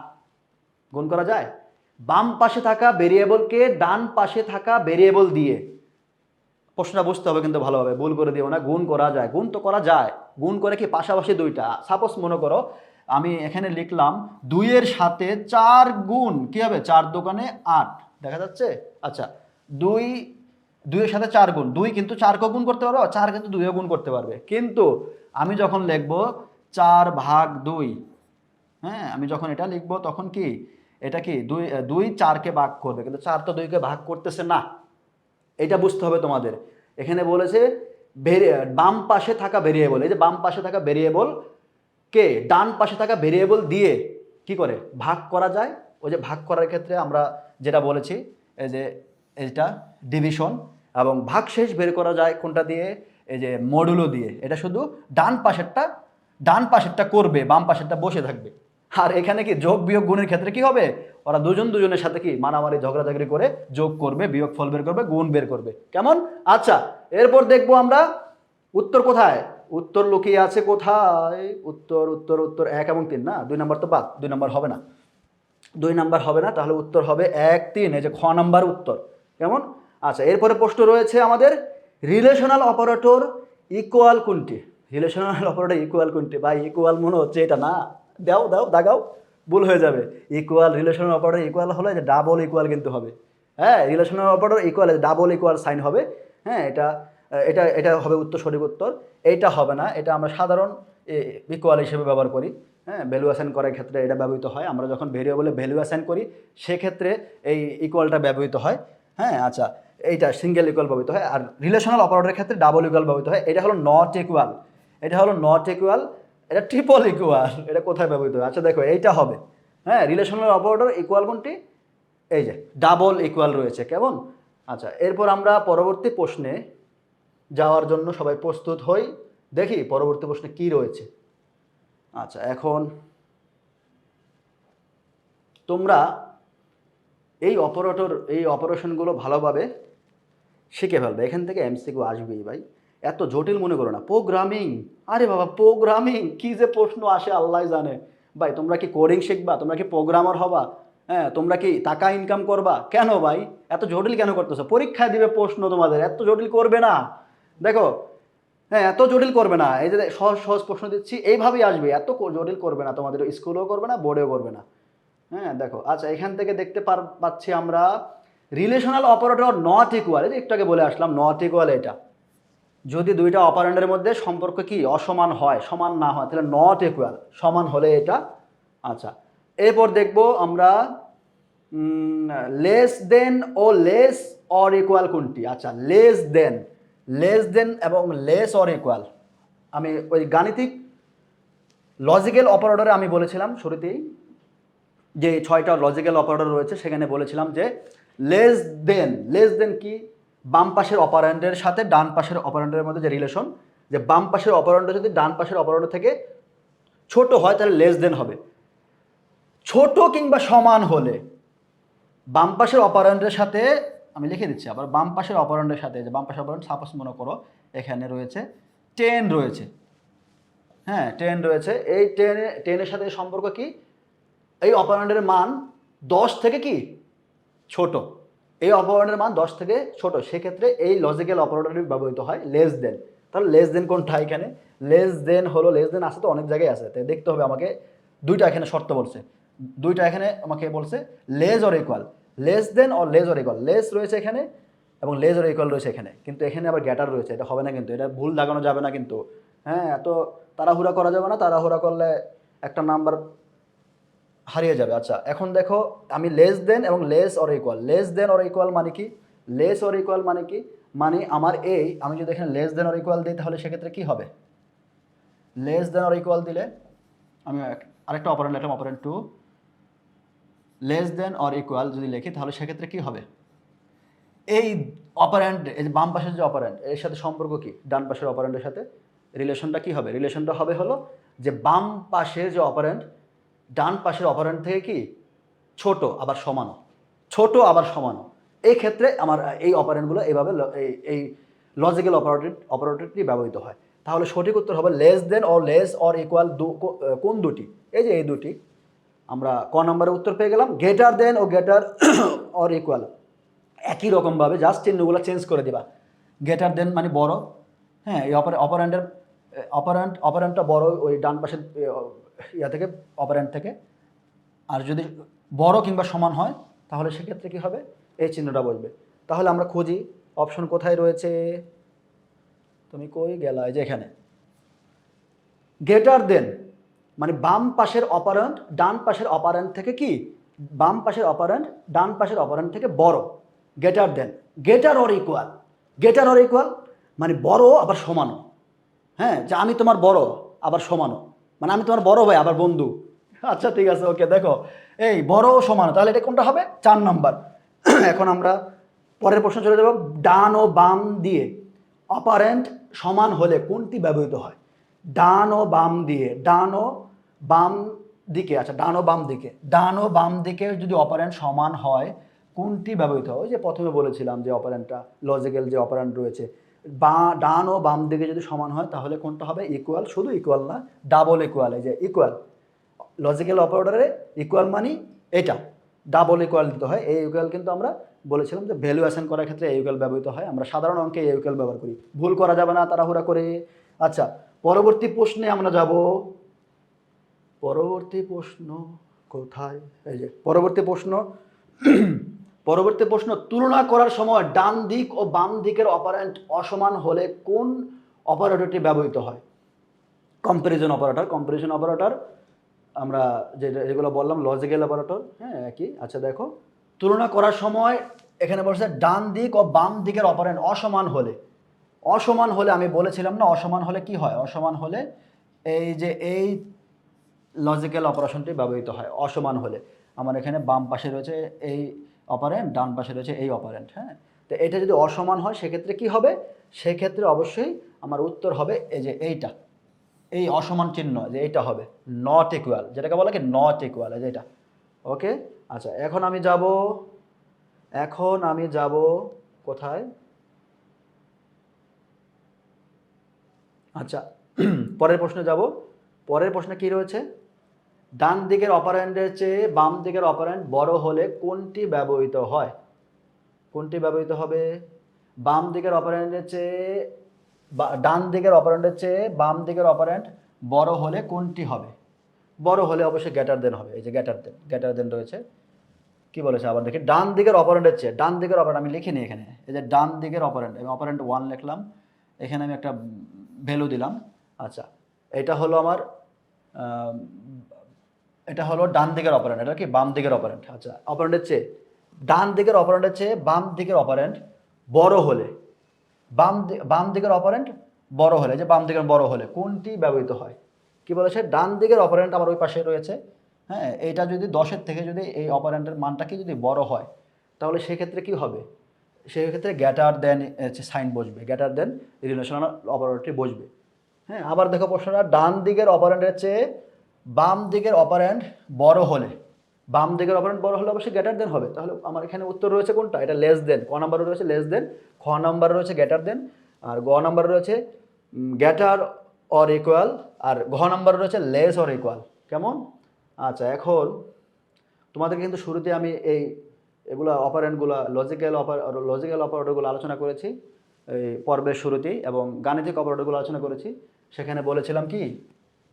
গুণ করা যায়, বাম পাশে থাকা ভেরিয়েবলকে ডান পাশে থাকা ভেরিয়েবল দিয়ে, প্রশ্নটা বুঝতে হবে কিন্তু ভালোভাবে, ভুল করে দিও না। গুণ করা যায়, গুণ তো করা যায়। গুণ করে কি পাশাপাশি দুইটা, সাপোজ মনে করো আমি এখানে লিখলাম 2-এর সাথে 4 গুণ কি হবে, 4 দোকানে 8, দেখা যাচ্ছে। আচ্ছা, 2-এর সাথে 4 গুণ, 2 কিন্তু 4কেও গুণ করতে পারবে, 4 কিন্তু 2-এও গুণ করতে পারবে। কিন্তু আমি যখন লিখবো 4/2, হ্যাঁ, আমি যখন এটা লিখবো তখন কি এটা কি 2 4কে ভাগ করবে, কিন্তু 4 তো 2কে ভাগ করতেছে না, এটা বুঝতে হবে তোমাদের। এখানে বলেছে বাম পাশে থাকা ভেরিয়েবল, এই যে বাম পাশে থাকা ভেরিয়েবল কে ডান পাশে থাকা ভেরিয়েবল দিয়ে কি করে ভাগ করা যায়। ওই যে ভাগ করার ক্ষেত্রে আমরা যেটা বলেছি, এই যে এটা ডিভিশন, এবং ভাগশেষ বের করা যায় কোনটা দিয়ে, এই যে মডুলো দিয়ে। এটা শুধু ডান পাশেরটা করবে, বাম পাশেরটা বসে থাকবে। আর এখানে কি যোগ বিয়োগ গুণের ক্ষেত্রে কি হবে, ওরা দুজনের সাথে কি মারামারি ঝগড়াঝাগড়ি করে যোগ করবে, বিয়োগ ফল বের করবে, গুণ বের করবে। কেমন? আচ্ছা, এরপর দেখবো আমরা উত্তর কোথায়, উত্তর লুকিয়ে আছে কোথায়, উত্তর উত্তর উত্তর 1 এবং 3 না, 2 নম্বর তো বাদ, 2 নম্বর হবে না, 2 নম্বর হবে না, তাহলে উত্তর হবে 1 3, এই যে খ নাম্বার উত্তর। কেমন? আচ্ছা, এরপরে প্রশ্ন রয়েছে আমাদের রিলেশনাল অপারেটর ইকুয়াল কোনটি। রিলেশনাল অপারেটর ইকুয়াল কোনটি? ভাই ইকুয়াল মনে হচ্ছে এটা না, দাগাও, ভুল হয়ে যাবে। ইকুয়াল, রিলেশনাল অপারেটর ইকুয়াল হলে যে ডাবল ইকুয়াল কিন্তু হবে। হ্যাঁ, relational operator equal, double equal sign হবে। হ্যাঁ, এটা এটা এটা হবে উত্তর, সঠিক উত্তর। এইটা হবে না, এটা আমরা সাধারণ ইকুয়াল হিসেবে ব্যবহার করি। হ্যাঁ, ভ্যালু অ্যাসাইন করার ক্ষেত্রে এটা ব্যবহৃত হয়। আমরা যখন ভেরিয়েবলে ভ্যালু অ্যাসাইন করি সেক্ষেত্রে এই ইকুয়ালটা ব্যবহৃত হয়। হ্যাঁ, আচ্ছা, এইটা সিঙ্গেল ইকুয়াল ব্যবহৃত হয়। আর রিলেশনাল অপারেটরের ক্ষেত্রে ডাবল ইকুয়াল ব্যবহৃত হয়। এটা হলো নট ইকুয়াল, এটা হলো নট ইকুয়াল, এটা ট্রিপল ইকুয়াল। এটা কোথায় ব্যবহৃত হয়? আচ্ছা দেখো, এইটা হবে। হ্যাঁ, রিলেশনাল অপারেটর ইকুয়াল কোনটি? এই যে ডাবল ইকুয়াল রয়েছে। কেমন? আচ্ছা, এরপর আমরা পরবর্তী প্রশ্নে যাওয়ার জন্য সবাই প্রস্তুত হই। দেখি পরবর্তী প্রশ্নে কি রয়েছে। আচ্ছা, এখন তোমরা এই অপারেশনগুলো ভালোভাবে শিখে ফেলবে। এখান থেকে এমসিকিউ আসবেই ভাই, এত জটিল মনে করো না। প্রোগ্রামিং, আরে বাবা প্রোগ্রামিং কি যে প্রশ্ন আসে আল্লাহ জানে। ভাই তোমরা কি কোডিং শিখবা? তোমরা কি প্রোগ্রামার হবা? হ্যাঁ, তোমরা কি টাকা ইনকাম করবা? কেন ভাই এত জটিল কেন করতেছো? পরীক্ষায় দিবে প্রশ্ন, তোমাদের এত জটিল করবে না। দেখো, হ্যাঁ এত জটিল করবে না। এই যে সহজ সহজ প্রশ্ন দিচ্ছি, এইভাবেই আসবে। এত জটিল করবে না, তোমাদের স্কুলেও করবে না, বোর্ডেও করবে না। হ্যাঁ দেখো, আচ্ছা এখান থেকে দেখতে পাচ্ছি আমরা রিলেশনাল অপারেটর নট ইকুয়াল। এই যে একটু আগে বলে আসলাম নট ইকুয়াল। এটা যদি দুইটা অপারেন্ডের মধ্যে সম্পর্ক কি অসমান হয়, সমান না হয়, তাহলে নট ইকুয়াল। সমান হলে এটা। আচ্ছা, এরপর দেখব আমরা লেস দেন ও লেস অর ইকুয়াল কোনটি। আচ্ছা, লেস দেন এবং লেস অর ইকুয়াল, আমি ওই গাণিতিক লজিক্যাল অপারেটরে আমি বলেছিলাম শুরুতেই যে 6টা লজিক্যাল অপারেটর রয়েছে, সেখানে বলেছিলাম যে লেস দেন কি, বাম পাশের অপারেন্ডের সাথে ডান পাশের অপারেন্ডের মধ্যে যে রিলেশন, যে বাম পাশের অপারেন্ড যদি ডান পাশের অপারেন্ড থেকে ছোট হয় তাহলে লেস দেন হবে। ছোট কিংবা সমান হলে বাম পাশের অপারেন্ডের সাথে, আমি লিখে দিচ্ছি আবার, বাম পাশের অপারেন্ডের সাথে, যে বাম পাশের অপারেন্ড সাপোজ মনে করো এখানে রয়েছে 10 রয়েছে। হ্যাঁ 10 রয়েছে, এই 10-এর সাথে সম্পর্ক কি, এই অপারেন্ডের মান 10 থেকে কি ছোট, এই অপারেন্ডের মান 10 থেকে ছোট, সেক্ষেত্রে এই লজিক্যাল অপারেটরটি ব্যবহৃত হয় লেস দেন। তাহলে লেস দেন কোনটা? এখানে লেস দেন হলো, লেস দেন আছে তো অনেক জায়গায় আছে, তাই দেখতে হবে আমাকে। দুইটা এখানে শর্ত বলছে, দুইটা এখানে আমাকে বলছে less or equal, less than or less or equal. Less রয়েছে এখানে এবং লেস অর ইকুয়াল রয়েছে এখানে, কিন্তু এখানে আবার গ্যাটার রয়েছে। এটা হবে না কিন্তু, এটা ভুল দাগানো যাবে না কিন্তু। হ্যাঁ, এত তাড়াহুড়া করা যাবে না, তাড়াহুড়া করলে একটা নাম্বার হারিয়ে যাবে। আচ্ছা, এখন দেখো আমি লেস দেন এবং less or equal, less than or equal মানে কি, লেস অর ইকুয়াল মানে কি, মানে আমার এই, আমি যদি এখানে লেস দেন অর ইকুয়াল দিই তাহলে সেক্ষেত্রে কি হবে, লেস দেন অর ইকুয়াল দিলে আমি আরেকটা অপারেন্ট লিখলাম, operant 2, less than or equal যদি লিখি তাহলে সেক্ষেত্রে কি হবে, এই অপারেন্ট, এই যে বাম পাশের যে অপারেন্ট এর সাথে সম্পর্ক কি ডান পাশের অপারেন্টের সাথে, রিলেশনটা কি হবে, রিলেশনটা হবে হলো যে বাম পাশের যে অপারেন্ট ডান পাশের অপারেন্ট থেকে কি ছোট আবার সমানও, ছোট আবার সমানও। এই ক্ষেত্রে আমার এই অপারেন্টগুলো এইভাবে এই লজিক্যাল অপারেটরটি ব্যবহৃত হয়। তাহলে সঠিক উত্তর হবে less than or less or equal. কোন দুটি? এই যে এই দুটি। আমরা ক নম্বরে উত্তর পেয়ে গেলাম। গ্রেটার দেন ও গ্রেটার অর ইকুয়াল একই রকমভাবে, জাস্ট চিহ্নগুলো চেঞ্জ করে দিবা। গ্রেটার দেন মানে বড়, হ্যাঁ এই অপারেন্টটা বড় ওই ডান পাশের ইয়া থেকে, অপারেন্ট থেকে। আর যদি বড় কিংবা সমান হয় তাহলে সেক্ষেত্রে কী হবে, এই চিহ্নটা বসবে। তাহলে আমরা খুঁজি অপশন কোথায় রয়েছে, তুমি কই গেলা, এই যে এখানে। গ্রেটার দেন মানে বাম পাশের অপারেন্ট ডান পাশের অপারেন্ট থেকে কি, বাম পাশের অপারেন্ট ডান পাশের অপারেন্ট থেকে বড়। Greater than, greater or equal, greater or equal মানে বড় আবার সমানও। হ্যাঁ, যে আমি তোমার বড় আবার সমানও, মানে আমি তোমার বড় ভাই আবার বন্ধু। আচ্ছা ঠিক আছে, ওকে। দেখো এই বড় ও সমান, তাহলে এটা কোনটা হবে? 4 নাম্বার। এখন আমরা পরের প্রশ্ন চলে যাব। ডান ও বাম দিয়ে অপারেন্ট সমান হলে কোনটি ব্যবহৃত হয়? ডান ও বাম দিয়ে, ডান ও বাম দিকে, আচ্ছা ডান ও বাম দিকে, ডান ও বাম দিকে যদি অপারেন্ট সমান হয় কোনটি ব্যবহৃত হয়? ওই যে প্রথমে বলেছিলাম যে অপারেন্টটা, লজিক্যাল যে অপারেন্ট রয়েছে, ডান ও বাম দিকে যদি সমান হয় তাহলে কোনটা হবে? ইকুয়াল। শুধু ইকুয়াল না, ডাবল ইকুয়াল। এই যে ইকুয়াল, লজিক্যাল অপারেটরে ইকুয়াল মানি এটা, ডাবল ইকুয়াল দিতে হয়। এই ইকুয়াল কিন্তু আমরা বলেছিলাম যে ভ্যালুয়েশন করার ক্ষেত্রে এই ইকুয়াল ব্যবহৃত হয়। আমরা সাধারণ অঙ্কে এই ইকুয়াল ব্যবহার করি, ভুল করা যাবে না তাড়াহুড়া করে। আচ্ছা, পরবর্তী প্রশ্নে আমরা যাব। পরবর্তী প্রশ্ন কোথায়? এই যে পরবর্তী প্রশ্ন। পরবর্তী প্রশ্ন, তুলনা করার সময় ডান দিক ও বাম দিকের অপারেন্ট অসমান হলে কোন অপারেটরটি ব্যবহৃত হয়? Comparison operator. কম্প্যারিজন অপারেটর আমরা যেগুলো বললাম লজিক্যাল অপারেটর, হ্যাঁ একই। আচ্ছা দেখো, তুলনা করার সময় এখানে বলছে ডান দিক ও বাম দিকের অপারেন্ট অসমান হলে। অসমান হলে আমি বলেছিলাম না, অসমান হলে কি হয়? অসমান হলে এই যে এই লজিক্যাল অপারেশনটি ব্যবহৃত হয় অসমান হলে। আমার এখানে বাম পাশে রয়েছে এই অপারেন্ট, ডান পাশে রয়েছে এই অপারেন্ট, হ্যাঁ। তো এটা যদি অসমান হয় সেক্ষেত্রে কি হবে? সেক্ষেত্রে অবশ্যই আমার উত্তর হবে এই যে এইটা, এই অসমান চিহ্ন, যে এইটা হবে নট ইকুয়াল, যেটাকে বলে কি নট ইকুয়াল, এই যে এটা। ওকে। আচ্ছা এখন আমি যাব কোথায়? আচ্ছা, পরের প্রশ্নে যাব। পরের প্রশ্নে কি রয়েছে? ডান দিকের অপারেন্ডের চেয়ে বাম দিকের অপারেন্ড বড় হলে কোনটি ব্যবহৃত হয়? কোনটি ব্যবহৃত হবে? বাম দিকের অপারেন্ডের চেয়ে ডান দিকের অপারেন্ডের চেয়ে বাম দিকের অপারেন্ড বড় হলে কোনটি হবে? বড় হলে অবশ্যই গ্রেটার দেন হবে। এই যে গ্রেটার দেন রয়েছে। কি বলেছে আবার দেখি, ডান দিকের অপারেন্ডের চেয়ে, ডান দিকের অপারেন্ড আমি লিখিনি এখানে। এই যে ডান দিকের অপারেন্ড, আমি অপারেন্ড 1 লিখলাম, এখানে আমি একটা ভ্যালু দিলাম। আচ্ছা, এটা হলো আমার এটা হলো ডান দিকের অপারেন্ট, এটা কি বাম দিকের অপারেন্ট। আচ্ছা, অপারেন্টের চেয়ে ডান দিকের অপারেন্টের চেয়ে বাম দিকের অপারেন্ট বড় হলে, বাম দিকের অপারেন্ট বড় হলে, যে বাম দিকের বড় হলে কোনটি ব্যবহৃত হয়? কি বলেছে? ডান দিকের অপারেন্ট আমার ওই পাশে রয়েছে, হ্যাঁ। এইটা যদি 10-এর থেকে যদি এই অপারেন্টের মানটা কি যদি বড় হয় তাহলে সেক্ষেত্রে কি হবে? সেক্ষেত্রে গ্রেটার দেন সাইন বসবে, গ্রেটার দেন রিলেশনাল অপারেটরটি বসবে, হ্যাঁ। আবার দেখো প্রশ্নটা, ডান দিকের অপারেন্টের চেয়ে বাম দিকের অপারেন্ট বড় হলে, বাম দিকের অপারেন্ট বড় হলে অবশ্যই গ্রেটার দেন হবে। তাহলে আমার এখানে উত্তর রয়েছে কোনটা? এটা লেস দেন। ক নাম্বারে রয়েছে লেস দেন, খ নাম্বারে রয়েছে গ্রেটার দেন, আর গ নাম্বারে রয়েছে গ্রেটার অর ইকুয়াল, আর ঘ নাম্বারে রয়েছে লেস অর ইকুয়াল। কেমন? আচ্ছা, এখন তোমাদের কিন্তু শুরুতে আমি এগুলো অপারেন্টগুলো লজিক্যাল অপারেটরগুলো আলোচনা করেছি এই পর্বের শুরুতেই, এবং গাণিতিক অপারেটরগুলো আলোচনা করেছি। সেখানে বলেছিলাম কি?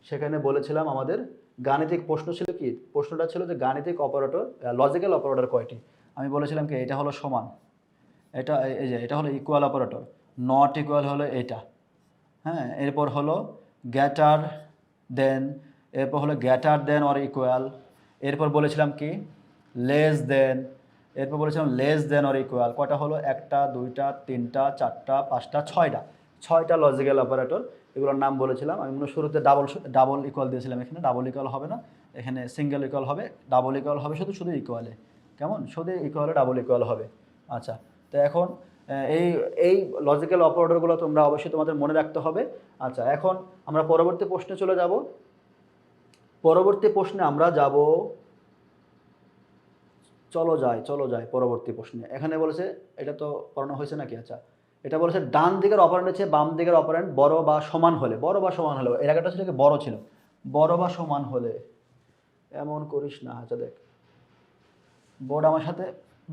সেখানে বলেছিলাম আমাদের গাণিতিক প্রশ্ন ছিল কি? প্রশ্নটা ছিল যে গাণিতিক অপারেটর, লজিক্যাল অপারেটর কয়টি? আমি বলেছিলাম কি এটা হলো সমান, এটা এই যে এটা হলো ইকুয়াল অপারেটর, নট ইকুয়াল হলো এটা, হ্যাঁ। এরপর হলো গ্রেটার দেন, এরপর হলো গ্রেটার দেন অর ইকুয়াল, এরপর বলেছিলাম কি লেস দেন, এরপর বলেছিলাম লেস দেন অর ইকুয়াল। কয়টা হলো? 1টা 2টা 3টা 4টা 5টা 6টা লজিক্যাল অপারেটর, এগুলোর নাম বলেছিলাম। আমি মনে শুরুতে ডাবল ইকুয়াল দিয়েছিলাম, এখানে ডাবল ইকুয়াল হবে না, এখানে সিঙ্গেল ইকুয়াল হবে। ডাবল ইকুয়াল হবে শুধু ইকুয়ালে, কেমন? শুধু ইকুয়ালে ডাবল ইকুয়াল হবে। আচ্ছা, তো এখন এই এই লজিক্যাল অপারেটরগুলো তোমরা অবশ্যই তোমাদের মনে রাখতে হবে। আচ্ছা, এখন আমরা পরবর্তী প্রশ্নে চলে যাব। পরবর্তী প্রশ্নে আমরা যাব, চলো যাই পরবর্তী প্রশ্নে। এখানে বলেছে, এটা তো পড়ানো হয়েছে নাকি? আচ্ছা, এটা বলেছে ডান দিকের অপারেন্ট হচ্ছে বাম দিকের অপারেন্ট বড় বা সমান হলে, এর আগেটা ছিল কি বড় ছিল, বড় বা সমান হলে। এমন করিস না। আচ্ছা দেখ, বোর্ড আমার সাথে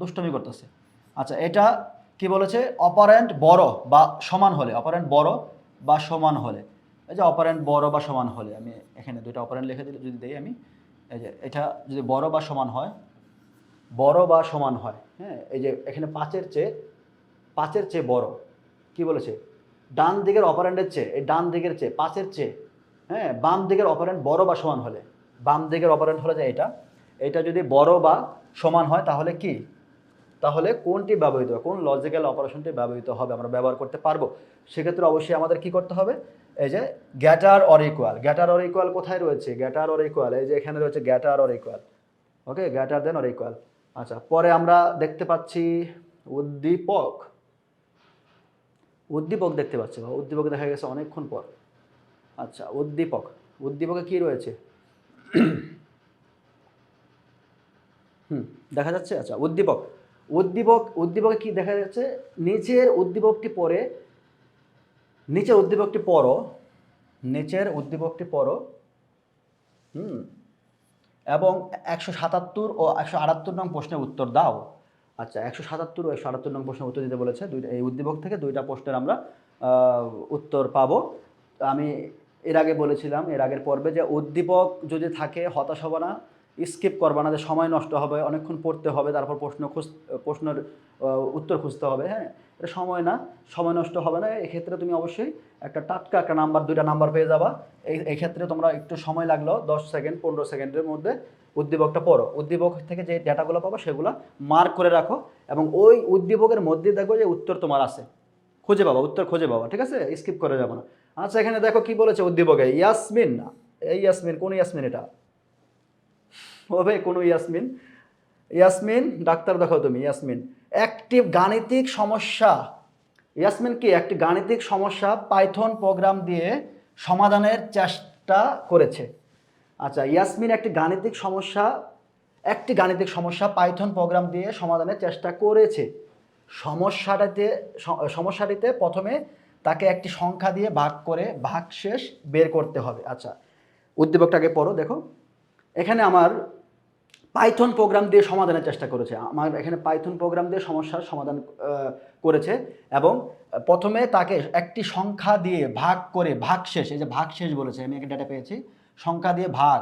দুষ্টমি করতেছে। আচ্ছা, এটা কি বলেছে? অপারেন্ট বড় বা সমান হলে, অপারেন্ট বড় বা সমান হলে, এই যে অপারেন্ট বড় বা সমান হলে, আমি এখানে দুইটা অপারেন্ট লিখে দিলে যদি দেই আমি, এই যে এটা যদি বড় বা সমান হয়, হ্যাঁ। এই যে এখানে 5-এর চেয়ে বড়, কি বলেছে? ডান দিকের অপারেন্টের চেয়ে, এই ডান দিকের চেয়ে 5-এর চেয়ে, হ্যাঁ, বাম দিকের অপারেন্ট বড় বা সমান হলে, বাম দিকের অপারেন্ট হলে যে এটা যদি বড় বা সমান হয় তাহলে কি? তাহলে কোনটি ব্যবহৃত হবে, কোন লজিক্যাল অপারেশনটি ব্যবহৃত হবে, আমরা ব্যবহার করতে পারবো। সেক্ষেত্রে অবশ্যই আমাদের কি করতে হবে, এই যে গ্যাটার অর ইকুয়াল, গ্যাটার অর ইকুয়াল কোথায় রয়েছে, গ্যাটার অর ইকুয়াল এই যে এখানে রয়েছে গ্যাটার or equal, okay, গ্যাটার than or equal. আচ্ছা, পরে আমরা দেখতে পাচ্ছি উদ্দীপক, উদ্দীপক দেখতে পাচ্ছি, উদ্দীপক দেখা গেছে অনেকক্ষণ পর। আচ্ছা, উদ্দীপক, উদ্দীপকে কি রয়েছে, দেখা যাচ্ছে। আচ্ছা, উদ্দীপক, উদ্দীপকে কি দেখা যাচ্ছে, নিচের উদ্দীপকটি পড়ে, নিচের উদ্দীপকটি পড়ো, নিচের উদ্দীপকটি পড়ো, এবং 177 ও 178 নং প্রশ্নের উত্তর দাও। আচ্ছা, 177 ও 178 নং প্রশ্নের উত্তর দিতে বলেছে। এই উদ্দীপক থেকে দুইটা প্রশ্নের আমরা উত্তর পাবো। আমি এর আগে বলেছিলাম, এর আগের পর্বে, যে উদ্দীপক যদি থাকে হতাশ হবে না, স্কিপ করবা না, যে সময় নষ্ট হবে, অনেকক্ষণ পড়তে হবে, তারপর প্রশ্নের উত্তর খুঁজতে হবে। হ্যাঁ, এটা সময় না, সময় নষ্ট হবে না। এক্ষেত্রে তুমি অবশ্যই একটা টাটকা একটা নাম্বার, দুইটা নাম্বার পেয়ে যাবা। এই ক্ষেত্রে তোমরা একটু সময় লাগলো, 10 সেকেন্ড 15 সেকেন্ডের মধ্যে উদ্দীপকটা পড়ো। উদ্দীপক থেকে যে ডেটাগুলো পাবো সেগুলো মার্ক করে রাখো, এবং ওই উদ্দীপকের মধ্যে দেখো যে উত্তর তোমার আছে, খুঁজে পাবা, উত্তর খুঁজে পাবা, ঠিক আছে, স্কিপ করে যাবো না। আচ্ছা, এখানে দেখো কি বলেছে উদ্দীপকে, ইয়াসমিন, এই ইয়াসমিন, কোন ইয়াসমিন এটা, ও ভাই কোন ইয়াসমিন, ইয়াসমিন ডাক্তার দেখো তুমি, ইয়াসমিন একটি গাণিতিক সমস্যা, ইয়াসমিন কি একটি গাণিতিক সমস্যা পাইথন প্রোগ্রাম দিয়ে সমাধানের চেষ্টা করেছে। আচ্ছা, ইয়াসমিন একটি গাণিতিক সমস্যা পাইথন প্রোগ্রাম দিয়ে সমাধানের চেষ্টা করেছে। সমস্যাটিতে প্রথমে তাকে একটি সংখ্যা দিয়ে ভাগ করে ভাগশেষ বের করতে হবে। আচ্ছা, উদ্দীপকটাকে পড়ো, দেখো এখানে আমার পাইথন প্রোগ্রাম দিয়ে সমাধানের চেষ্টা করেছে, আমার এখানে পাইথন প্রোগ্রাম দিয়ে সমস্যার সমাধান করেছে, এবং প্রথমে তাকে একটি সংখ্যা দিয়ে ভাগ করে ভাগশেষ, এই যে ভাগশেষ বলেছে, আমি একটা ডেটা পেয়েছি, সংখ্যা দিয়ে ভাগ,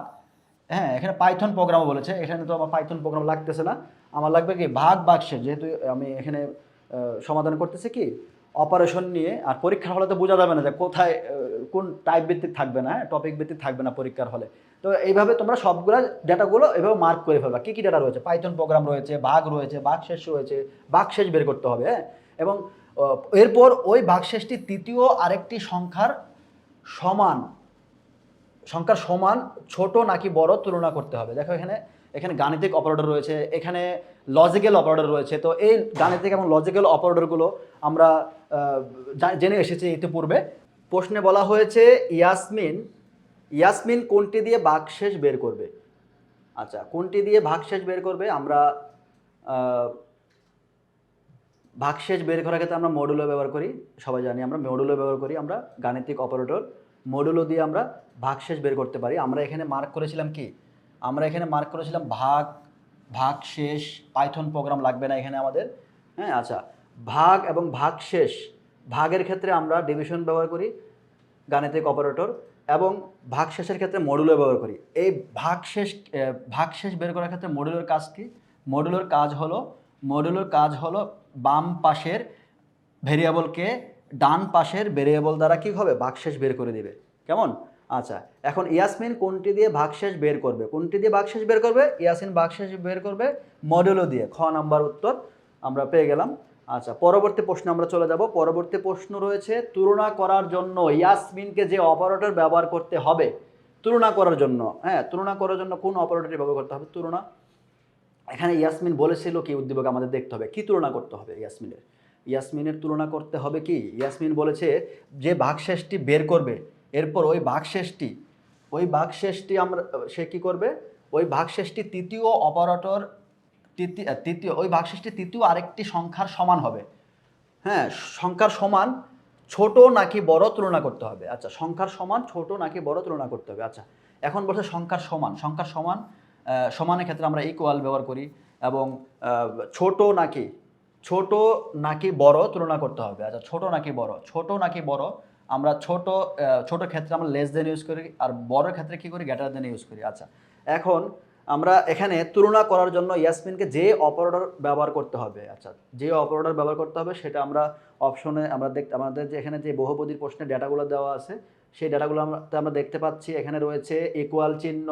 হ্যাঁ, এখানে পাইথন প্রোগ্রাম বলেছে, এখানে তো আমার পাইথন প্রোগ্রাম লাগতেছে না, আমার লাগবে কি ভাগশেষ, যেহেতু আমি এখানে সমাধান করতেছি কি অপারেশন নিয়ে। আর পরীক্ষার হলে তো বোঝা যাবে না যে কোথায় কোন টাইপ ভিত্তিক থাকবে না, টপিক ভিত্তিক থাকবে না পরীক্ষার হলে। তো এইভাবে তোমরা সবগুলো ডেটাগুলো এভাবে মার্ক করে ফেলবা, কী কী ডেটা রয়েছে, পাইথন প্রোগ্রাম রয়েছে, ভাগ রয়েছে, ভাগশেষ রয়েছে, ভাগশেষ বের করতে হবে। হ্যাঁ, এবং এরপর ওই ভাগশেষটি তৃতীয় আরেকটি সংখ্যার সমান ছোট নাকি বড় তুলনা করতে হবে। দেখো এখানে এখানে গাণিতিক অপারেটর রয়েছে, এখানে লজিক্যাল অপারেটর রয়েছে। তো এই গাণিতিক এবং লজিক্যাল অপারেটরগুলো আমরা জেনে এসেছি ইতিপূর্বে। প্রশ্নে বলা হয়েছে ইয়াসমিন কোনটি দিয়ে ভাগশেষ বের করবে। আচ্ছা, কোনটি দিয়ে ভাগশেষ বের করবে, আমরা ভাগশেষ বের করার ক্ষেত্রে আমরা মডুলো ব্যবহার করি, সবাই জানি আমরা মডুলো ব্যবহার করি, আমরা গাণিতিক অপারেটর মডুলো দিয়ে আমরা ভাগশেষ বের করতে পারি। আমরা এখানে মার্ক করেছিলাম কি, আমরা এখানে মার্ক করেছিলাম ভাগশেষ, পাইথন প্রোগ্রাম লাগবে না এখানে আমাদের। হ্যাঁ, আচ্ছা, ভাগ এবং ভাগশেষ, ভাগের ক্ষেত্রে আমরা ডিভিশন ব্যবহার করি গাণিতিক অপারেটর, এবং ভাগশেষের ক্ষেত্রে মডুলো ব্যবহার করি। এই ভাগশেষ বের করার ক্ষেত্রে মডুলোর কাজ কি, মডুলোর কাজ হলো বাম পাশের ভেরিয়েবলকে ডান পাশের ভেরিয়েবল দ্বারা কী হবে, ভাগশেষ বের করে দিবে। কেমন? আচ্ছা, এখন ইয়াসমিন কোনটি দিয়ে ভাগশেষ বের করবে, ইয়াসমিন ভাগশেষ বের করবে মডুলো দিয়ে। খ নাম্বার উত্তর আমরা পেয়ে গেলাম। আচ্ছা, পরবর্তী প্রশ্নে আমরা চলে যাব। পরবর্তী প্রশ্ন রয়েছে, তুলনা করার জন্য ইয়াসমিনকে যে অপারেটর ব্যবহার করতে হবে, তুলনা করার জন্য, হ্যাঁ, তুলনা করার জন্য কোন অপারেটরটি ব্যবহার করতে হবে, তুলনা। এখানে ইয়াসমিন বলেছিল কি, উদ্দীপক আমাদের দেখতে হবে কি তুলনা করতে হবে। ইয়াসমিনের তুলনা করতে হবে কি, ইয়াসমিন বলেছে যে ভাগশেষটি বের করবে, এরপর ওই ভাগশেষটি আমরা সে কি করবে, ওই ভাগশেষটি ওই ভাগশেষটি তৃতীয় আরেকটি সংখ্যার সমান হবে। হ্যাঁ, সংখ্যার সমান ছোট নাকি বড় তুলনা করতে হবে। আচ্ছা, সংখ্যার সমান ছোট নাকি বড় তুলনা করতে হবে। আচ্ছা, এখন বলছে সংখ্যার সমানের ক্ষেত্রে আমরা ইকুয়াল ব্যবহার করি, এবং ছোট নাকি বড় তুলনা করতে হবে। আচ্ছা, ছোট নাকি বড় আমরা ছোট ক্ষেত্রে আমরা লেস দেন ইউজ করি, আর বড় ক্ষেত্রে কি করি, গ্রেটার দেন ইউজ করি। আচ্ছা, এখন আমরা এখানে তুলনা করার জন্য ইয়াসমিনকে যে অপারেটর ব্যবহার করতে হবে, আচ্ছা, যে অপারেটর ব্যবহার করতে হবে সেটা আমরা অপশনে আমাদের যে এখানে যে বহুপদীর প্রশ্নের ডেটাগুলো দেওয়া আছে, সেই ডেটাগুলো আমরা দেখতে পাচ্ছি। এখানে রয়েছে ইকুয়াল চিহ্ন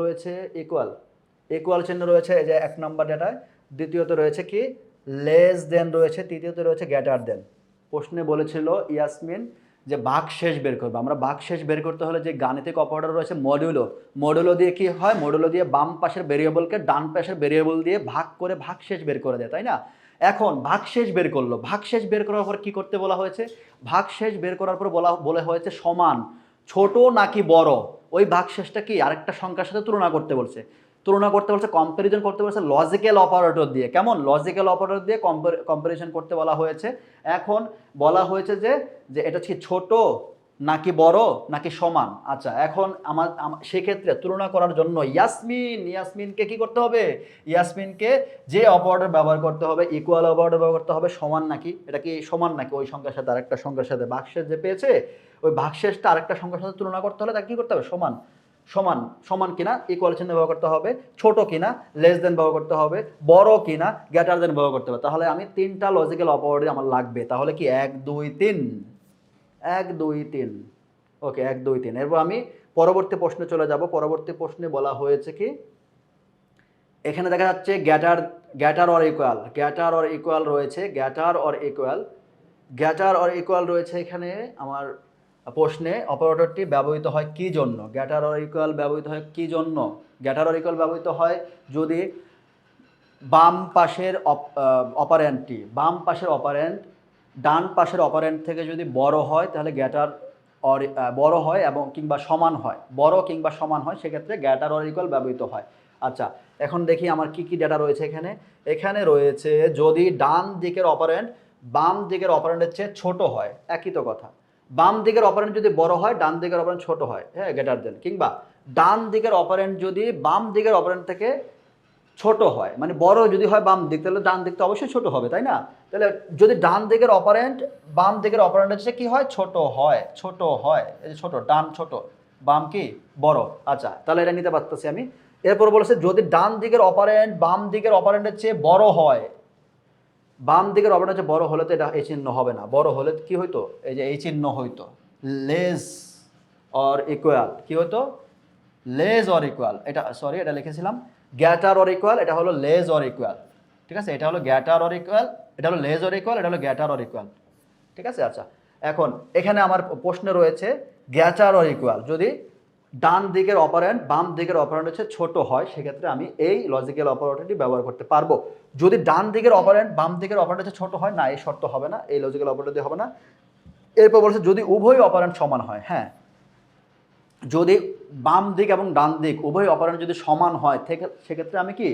রয়েছে, এই যে 1 নম্বর ডেটায়। দ্বিতীয়ত রয়েছে কি লেস দেন রয়েছে, তৃতীয়ত রয়েছে গ্রেটার দেন। প্রশ্নে বলেছিল ইয়াসমিন যে ভাগশেষ বের করবে। আমরা ভাগশেষ বের করতে হলে যে গাণিতিক অপারেটর রয়েছে মডুলো, মডুলো দিয়ে কি হয়, মডুলো দিয়ে বাম পাশের ভেরিয়েবলকে ডান পাশের ভেরিয়েবল দিয়ে ভাগ করে ভাগশেষ বের করে দেয়, তাই না? এখন ভাগশেষ বের করলো, ভাগশেষ বের করার পর কি করতে বলা হয়েছে, ভাগশেষ বের করার পর বলা হয়েছে সমান, ছোট নাকি বড়, ওই ভাগশেষটা কি আরেকটা সংখ্যার সাথে তুলনা করতে বলছে, তুলনা করতে বলছে, কম্পারিজন করতে বলছে লজিক্যাল অপারেটর দিয়ে। কেমন? লজিক্যাল অপারেটর দিয়ে কম্পারিজন করতে বলা হয়েছে। এখন বলা হয়েছে যে এটা কি ছোট নাকি বড় নাকি সমান। আচ্ছা, এখন সেক্ষেত্রে তুলনা করার জন্য ইয়াসমিনকে কি করতে হবে, ইয়াসমিনকে যে অপারেটর ব্যবহার করতে হবে, ইকুয়াল অপারেটর ব্যবহার করতে হবে, সমান নাকি, এটা কি সমান নাকি ওই সংখ্যার সাথে আরেকটা সংখ্যার সাথে ভাগশেষ যে পেয়েছে ওই ভাগশেষটা আরেকটা সংখ্যার সাথে তুলনা করতে হলে তাকে কি করতে হবে, সমান সমান সমান কিনা ইকুয়াল চিহ্ন ব্যবহার করতে হবে, ছোট কিনা লেস দেন ব্যবহার করতে হবে, বড় কিনা গ্রেটার দেন ব্যবহার করতে হবে। তাহলে আমি তিনটা লজিক্যাল অপারেটর আমার লাগবে। তাহলে কি 1 2 3, 1 2 3, ওকে 1 2 3। এরপর আমি পরবর্তী প্রশ্নে চলে যাব। পরবর্তী প্রশ্নে বলা হয়েছে কি, এখানে দেখা যাচ্ছে greater or equal, greater or equal রয়েছে, গ্রেটার অর ইকুয়াল রয়েছে এখানে আমার প্রশ্নে। অপারেটরটি ব্যবহৃত হয় কি জন্য, গ্রেটার অর ইকুয়াল ব্যবহৃত হয় কি জন্য, গ্রেটার অর ইকুয়াল ব্যবহৃত হয় যদি বাম পাশের বাম পাশের অপারেন্ট ডান পাশের অপারেন্ট থেকে যদি বড় হয় তাহলে গ্রেটার অর বড় হয় এবং কিংবা সমান হয়, বড় কিংবা সমান হয়, সেক্ষেত্রে গ্রেটার অর ইকুয়াল ব্যবহৃত হয়। আচ্ছা, এখন দেখি আমার কি কি ডেটা রয়েছে এখানে। এখানে রয়েছে যদি ডান দিকের অপারেন্ট বাম দিকের অপারেন্টের চেয়ে ছোট হয়, একই তো কথা। বাম দিকের অপারেন্ট যদি বড় হয় ডান দিকের অপারেন্ট ছোট হয়, হ্যাঁ গ্রেটার দেন। কিংবা ডান দিকের অপারেন্ট যদি বাম দিকের অপারেন্ট থেকে ছোট হয়, মানে বড় যদি হয় বাম দিক, তাহলে ডান দিক তো অবশ্যই ছোট হবে, তাই না? তাহলে যদি ডান দিকের অপারেন্ট বাম দিকের অপারেন্ট হচ্ছে কি হয়, ছোট হয়, ছোট হয়, এই ছোট, ডান ছোট বাম কি বড়। আচ্ছা, তাহলে এটা নিতে পারতেছি আমি। এরপর বলেছে যদি ডান দিকের অপারেন্ট বাম দিকের অপারেন্টের চেয়ে বড় হয়, বাম দিকের অপারেন্ট হচ্ছে বড় হলে তো এটা এই চিহ্ন হবে না, বড় হলে কি হইতো, এই যে এই চিহ্ন হইতো, লেস অর ইকুয়াল, কি হতো, লেস অর ইকুয়াল। এটা সরি, এটা লিখেছিলাম গ্রেটার অর ইকুয়াল, এটা হলো লেস অর ইকুয়াল, ঠিক আছে? এটা হলো গ্রেটার অর ইকুয়াল, এটা হলো লেস অর ইকুয়াল, এটা হলো গ্রেটার অর ইকুয়াল, ঠিক আছে? আচ্ছা, এখন এখানে আমার প্রশ্নে রয়েছে গ্রেটার অর ইকুয়াল যদি ডান দিকের অপারেন্ট বাম দিকের অপারেন্ট হচ্ছে ছোট হয়, সেক্ষেত্রে আমি এই লজিক্যাল অপারেটরটি ব্যবহার করতে পারবো। যদি ডান দিকের অপারেন্ট বাম দিকের অপারেন্ট হচ্ছে ছোট হয়, না এই শর্ত হবে না, এই লজিক্যাল অপারেটর দিয়ে হবে না। এরপর বলছে যদি উভয় অপারেন্ট সমান হয়, হ্যাঁ যদি বাম দিক এবং ডান দিক উভয় অপারেন্ট যদি সমান হয় সেক্ষেত্রে আমি কি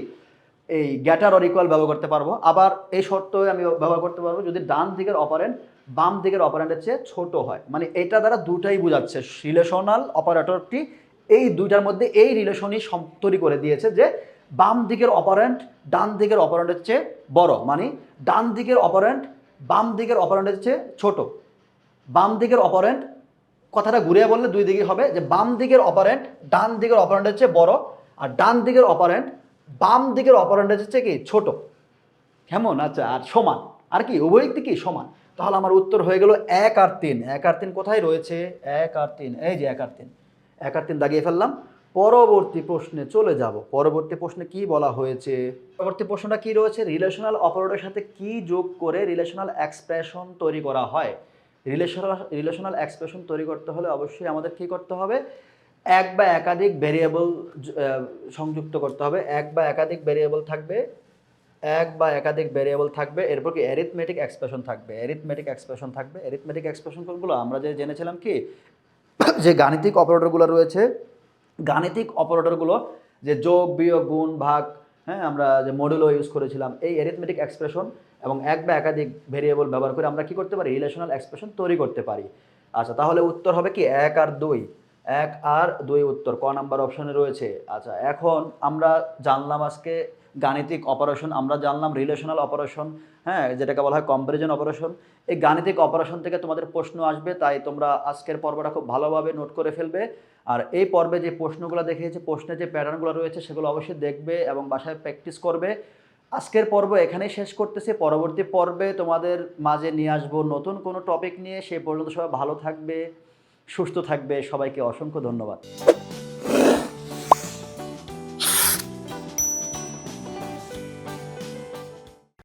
এই গ্রেটার অর ইকুয়াল ব্যবহার করতে পারবো। আবার এই শর্ত আমি ব্যবহার করতে পারবো যদি ডান দিকের অপারেন্ট বাম দিকের অপারেন্টের চেয়ে ছোট হয়। মানে এটা দ্বারা দুটাই বোঝাচ্ছে, রিলেশনাল অপারেটরটি এই দুইটার মধ্যে এই রিলেশনই তৈরি করে দিয়েছে যে বাম দিকের অপারেন্ট ডান দিকের অপারেন্টের চেয়ে বড়, মানে ডান দিকের অপারেন্ট বাম দিকের অপারেন্টের চেয়ে ছোট। বাম দিকের অপারেন্ট, কথাটা ঘুরিয়ে বললে দুই দিকে হবে, যে বাম দিকের অপারেন্ট ডান দিকের অপারেন্টের চেয়ে বড়, আর ডান দিকের অপারেন্ট বাম দিকের অপারেন্টের চেয়ে কি ছোট, কেমন? আচ্ছা, আর সমান, আর কি উভয় দিকে সমান। তাহলে আমার উত্তর হয়ে গেল 1 আর 3। 1 আর 3 কোথায় রয়েছে, 1 আর 3, এই যে 1 আর 3, 1 আর 3 দাগিয়ে ফেললাম। পরবর্তী প্রশ্নে চলে যাব। পরবর্তী প্রশ্নে কি বলা হয়েছে, পরবর্তী প্রশ্নটা কি রয়েছে, রিলেশনাল অপারেটরের সাথে কি যোগ করে রিলেশনাল এক্সপ্রেশন তৈরি করা হয়। রিলেশনাল এক্সপ্রেশন তৈরি করতে হলে অবশ্যই আমাদের কি করতে হবে, এক বা একাধিক ভেরিয়েবল সংযুক্ত করতে হবে, এক বা একাধিক ভেরিয়েবল থাকবে, এক বা একাধিক ভেরিয়েবল থাকবে, এরপর কি অ্যারিথমেটিক এক্সপ্রেশন থাকবে, অ্যারিথমেটিক এক্সপ্রেশন থাকবে। অ্যারিথমেটিক এক্সপ্রেশন কোনগুলো, আমরা যে জেনেছিলাম কি যে গাণিতিক অপারেটরগুলো রয়েছে, গাণিতিক অপারেটরগুলো যে যোগ বিয়োগ গুণ ভাগ, হ্যাঁ আমরা যে মডুলো ইউজ করেছিলাম, এই অ্যারিথমেটিক এক্সপ্রেশন এবং এক বা একাধিক ভেরিয়েবল ব্যবহার করে আমরা কি করতে পারি, রিলেশনাল এক্সপ্রেশন তৈরি করতে পারি। আচ্ছা, তাহলে উত্তর হবে কি 1 আর 2, 1 আর 2 উত্তর ক নাম্বার অপশনে রয়েছে। আচ্ছা, এখন আমরা জানলাম আজকে গাণিতিক অপারেশন, আমরা জানলাম রিলেশনাল অপারেশন, হ্যাঁ যেটাকে বলা হয় কম্প্যারিজন অপারেশন। এই গাণিতিক অপারেশন থেকে তোমাদের প্রশ্ন আসবে, তাই তোমরা আজকের পর্বটা খুব ভালোভাবে নোট করে ফেলবে। আর এই পর্বে যে প্রশ্নগুলো দেখিয়েছে, প্রশ্নের যে প্যাটার্নগুলো রয়েছে সেগুলো অবশ্যই দেখবে এবং বাসায় প্র্যাকটিস করবে। আজকের পর্ব এখানেই শেষ করতেছি, পরবর্তী পর্বে তোমাদের মাঝে নিয়ে আসবো নতুন কোনো টপিক নিয়ে। সেই পর্যন্ত সবাই ভালো থাকবে, সুস্থ থাকবে, সবাইকে অসংখ্য ধন্যবাদ।